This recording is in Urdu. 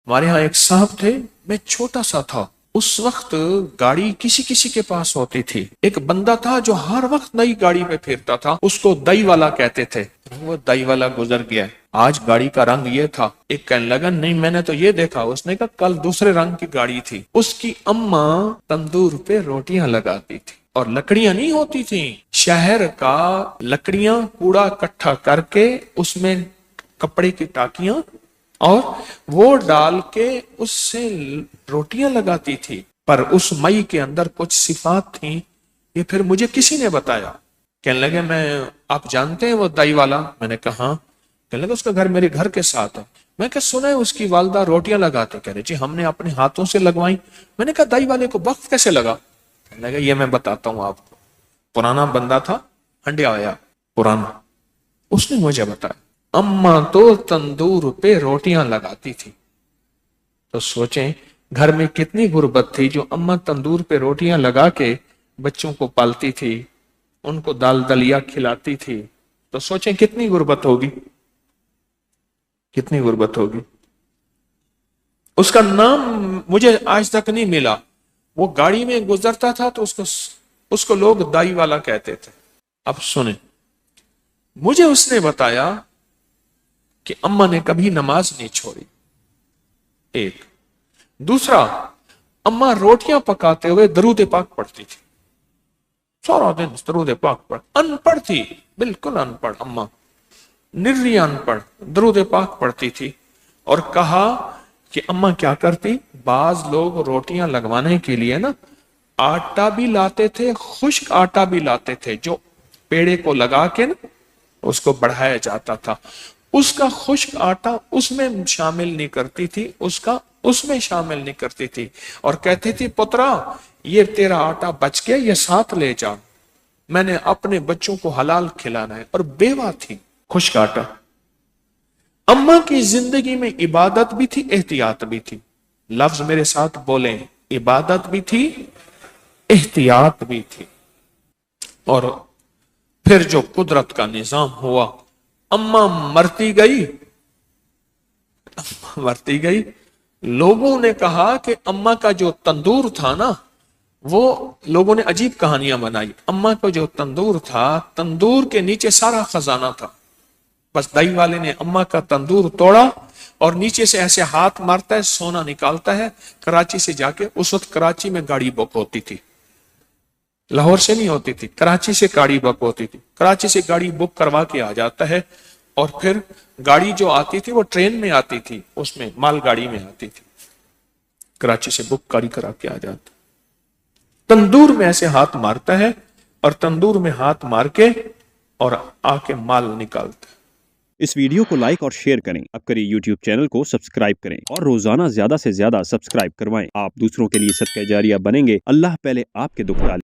ہمارے ہاں ایک صاحب تھے، میں چھوٹا سا تھا، اس وقت گاڑی کسی کسی کے پاس ہوتی تھی۔ ایک بندہ تھا جو ہر وقت نئی گاڑی پہ پھرتا تھا، اس کو دئی والا کہتے تھے۔ وہ دئی والا گزر گیا، آج گاڑی کا رنگ یہ تھا۔ ایک کہنے لگا نہیں میں نے تو یہ دیکھا، اس نے کہا کل دوسرے رنگ کی گاڑی تھی۔ اس کی اماں تندور پہ روٹیاں لگاتی تھی اور لکڑیاں نہیں ہوتی تھیں، شہر کا لکڑیاں کوڑا اکٹھا کر کے اس میں کپڑے کی ٹاکیاں اور وہ ڈال کے اس سے روٹیاں لگاتی تھی۔ پر اس مئی کے اندر کچھ صفات تھیں، یہ پھر مجھے کسی نے بتایا۔ کہنے لگے میں آپ جانتے ہیں وہ دائی والا؟ میں نے کہا ہاں۔ کہنے لگے اس کا گھر میرے گھر کے ساتھ ہے۔ میں کہ سنا ہے اس کی والدہ روٹیاں لگاتے، کہہ رہے جی ہم نے اپنے ہاتھوں سے لگوائیں۔ میں نے کہا دائی والے کو وقت کیسے لگا؟ کہنے لگے یہ میں بتاتا ہوں آپ کو۔ پرانا بندہ تھا، ہنڈیا آیا پرانا، اس نے مجھے بتایا اماں تو تندور پہ روٹیاں لگاتی تھی۔ تو سوچیں گھر میں کتنی غربت تھی جو اماں تندور پہ روٹیاں لگا کے بچوں کو پالتی تھی، ان کو دال دلیا کھلاتی تھی۔ تو سوچیں کتنی غربت ہوگی، کتنی غربت ہوگی۔ اس کا نام مجھے آج تک نہیں ملا۔ وہ گاڑی میں گزرتا تھا تو اس کو لوگ دائی والا کہتے تھے۔ اب سنیں، مجھے اس نے بتایا کہ اماں نے کبھی نماز نہیں چھوڑی، ایک۔ دوسرا، اماں روٹیاں پکاتے ہوئے درود پاک پڑھتی تھی، سارا دن درود پاک پڑھ، ان پڑھ تھی، بالکل ان پڑھ اماں، نری ان پڑھ، درود پاک پڑھتی تھی۔ اور کہا کہ اماں کیا کرتی، بعض لوگ روٹیاں لگوانے کے لیے نا آٹا بھی لاتے تھے، خشک آٹا بھی لاتے تھے، جو پیڑے کو لگا کے نا اس کو بڑھایا جاتا تھا، اس کا خشک آٹا اس میں شامل نہیں کرتی تھی، اس میں شامل نہیں کرتی تھی، اور کہتی تھی پترا یہ تیرا آٹا بچ گیا، یہ ساتھ لے جا، میں نے اپنے بچوں کو حلال کھلانا ہے۔ اور بیوہ تھی، خشک آٹا۔ اماں کی زندگی میں عبادت بھی تھی، احتیاط بھی تھی۔ لفظ میرے ساتھ بولیں، عبادت بھی تھی، احتیاط بھی تھی۔ اور پھر جو قدرت کا نظام ہوا، اماں مرتی گئی، لوگوں نے کہا کہ اماں کا جو تندور تھا نا، وہ لوگوں نے عجیب کہانیاں بنائی۔ اماں کا جو تندور تھا، تندور کے نیچے سارا خزانہ تھا، بس دائی والے نے اماں کا تندور توڑا اور نیچے سے ایسے ہاتھ مارتا ہے، سونا نکالتا ہے، کراچی سے جا کے، اس وقت کراچی میں گاڑی بک ہوتی تھی، لاہور سے نہیں ہوتی تھی، کراچی سے گاڑی بک ہوتی تھی، کراچی سے گاڑی بک کروا کے آ جاتا ہے، اور پھر گاڑی جو آتی تھی وہ ٹرین میں آتی تھی، اس میں مال گاڑی میں آتی تھی، کراچی سے بک گاڑی کرا کے آ جاتا، تندور میں ایسے ہاتھ مارتا ہے اور تندور میں ہاتھ مار کے اور آ کے مال نکالتا ہے۔ اس ویڈیو کو لائک اور شیئر کریں، اب کریے یوٹیوب چینل کو سبسکرائب کریں اور روزانہ زیادہ سے زیادہ سبسکرائب کروائیں۔ آپ دوسروں کے لیے صدقہ جاریہ بنیں گے، اللہ پہلے آپ کے دکھ ڈالیں۔